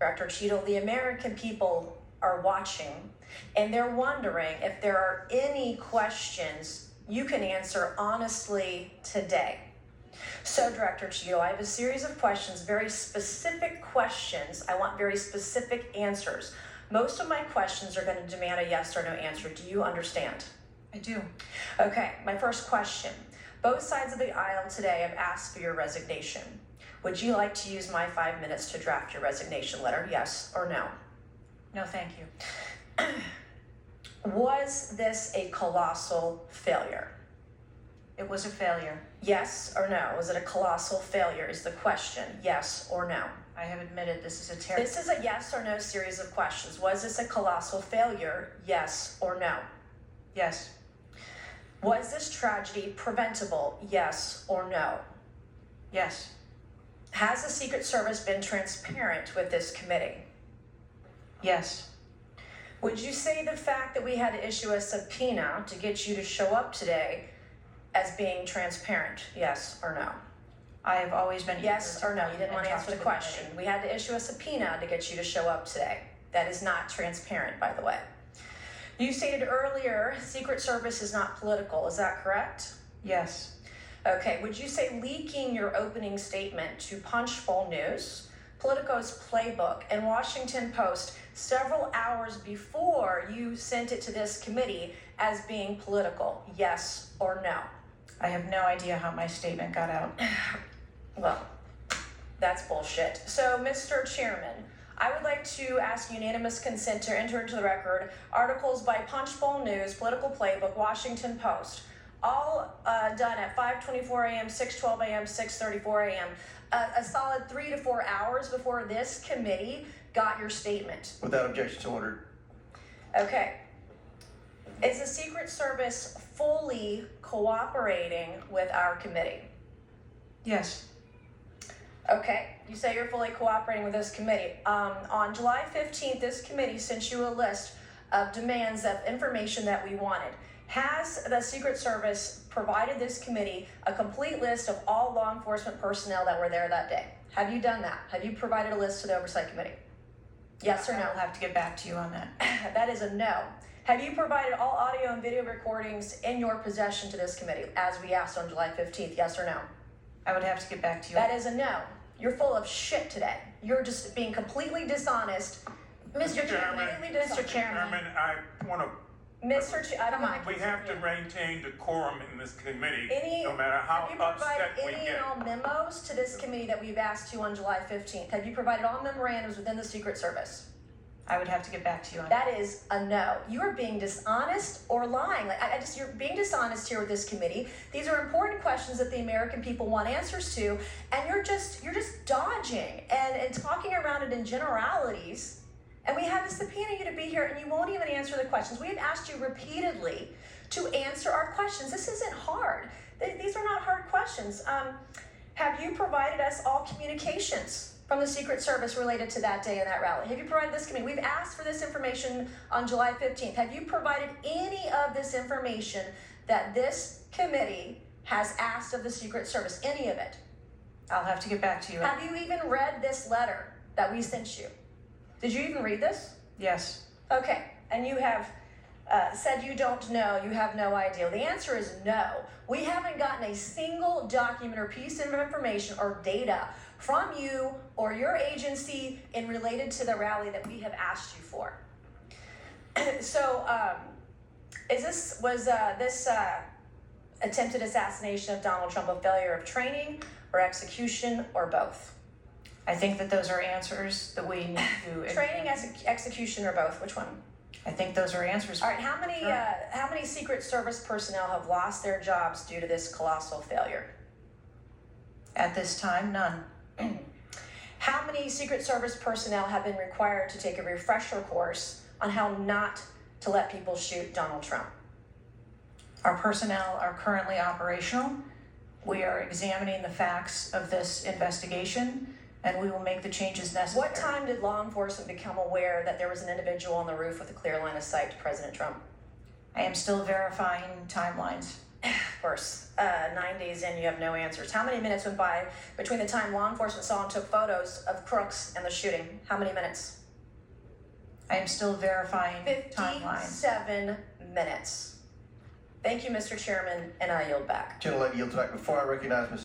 Director Cheadle, the American people are watching, and they're wondering if there are any questions you can answer honestly today. So, Director Cheadle, I have a series of questions, very specific questions. I want very specific answers. Most of my questions are going to demand a yes or no answer. Do you understand? I do. Okay, my first question. Both sides of the aisle today have asked for your resignation. Would you like to use my 5 minutes to draft your resignation letter, yes or no? No, thank you. Was this a colossal failure? It was a failure. Yes or no? Was it a colossal failure is the question, yes or no? I have admitted this is a terrible... This is a yes or no series of questions. Was this a colossal failure, yes or no? Yes. Was this tragedy preventable, yes or no? Yes. Has the Secret Service been transparent with this committee? Yes. Would you say the fact that we had to issue a subpoena to get you to show up today as being transparent, yes or no? I have always been... Yes or no? You didn't want to answer the question. We had to issue a subpoena to get you to show up today. That is not transparent, by the way. You stated earlier, Secret Service is not political. Is that correct? Yes. Okay. Would you say leaking your opening statement to Punchbowl News, Politico's Playbook, and Washington Post several hours before you sent it to this committee as being political, yes or no? I have no idea how my statement got out. Well, that's bullshit. So, Mr. Chairman, I would like to ask unanimous consent to enter into the record articles by Punchbowl News, Political Playbook, Washington Post, all done at 5:24 a.m., 6:12 a.m., 6:34 a.m., a solid 3 to 4 hours before this committee got your statement. Without objection, ordered. Okay. Is the Secret Service fully cooperating with our committee? Yes. Okay, you say you're fully cooperating with this committee. On July 15th, this committee sent you a list of demands of information that we wanted. Has the Secret Service provided this committee a complete list of all law enforcement personnel that were there that day? Have you done that? Have you provided a list to the Oversight Committee? Yes or no? I'll have to get back to you on that. That is a no. Have you provided all audio and video recordings in your possession to this committee, as we asked on July 15th, yes or no? I would have to get back to you. That is a no. You're full of shit today. You're just being completely dishonest. Mr. Chairman, Mr. Chairman, I want to. I don't mind. We have to maintain decorum in this committee, Any, no matter how have you provided upset we any get. and all memos to this committee that we've asked to on July 15th? Have you provided all memorandums within the Secret Service? I would have to get back to you on that. That is a no. You are being dishonest or lying. You're being dishonest here with this committee. These are important questions that the American people want answers to, and you're just dodging and talking around it in generalities. And we had to subpoena you to be here, and you won't even answer the questions. We have asked you repeatedly to answer our questions. This isn't hard. These are not hard questions. Have you provided us all communications from the Secret Service related to that day and that rally? Have you provided this committee? We've asked for this information on July 15th. Have you provided any of this information that this committee has asked of the Secret Service? Any of it? I'll have to get back to you. Have you even read this letter that we sent you? Did you even read this? Yes. Okay, and you have said you don't know, you have no idea. The answer is no. We haven't gotten a single document or piece of information or data from you or your agency in related to the rally that we have asked you for. So, was this attempted assassination of Donald Trump a failure of training or execution or both? I think that those are answers that we need to... Training, execution, or both? Which one? I think those are answers. All right, how many Secret Service personnel have lost their jobs due to this colossal failure? At this time, none. How many Secret Service personnel have been required to take a refresher course on how not to let people shoot Donald Trump? Our personnel are currently operational. We are examining the facts of this investigation, and we will make the changes necessary. What time did law enforcement become aware that there was an individual on the roof with a clear line of sight to President Trump? I am still verifying timelines. Of course, 9 days in, you have no answers. How many minutes went by between the time law enforcement saw and took photos of Crooks and the shooting? How many minutes? I am still verifying timelines. 57 minutes. Thank you, Mr. Chairman, and I yield back. Gentlelady yields back. Before I recognize Ms.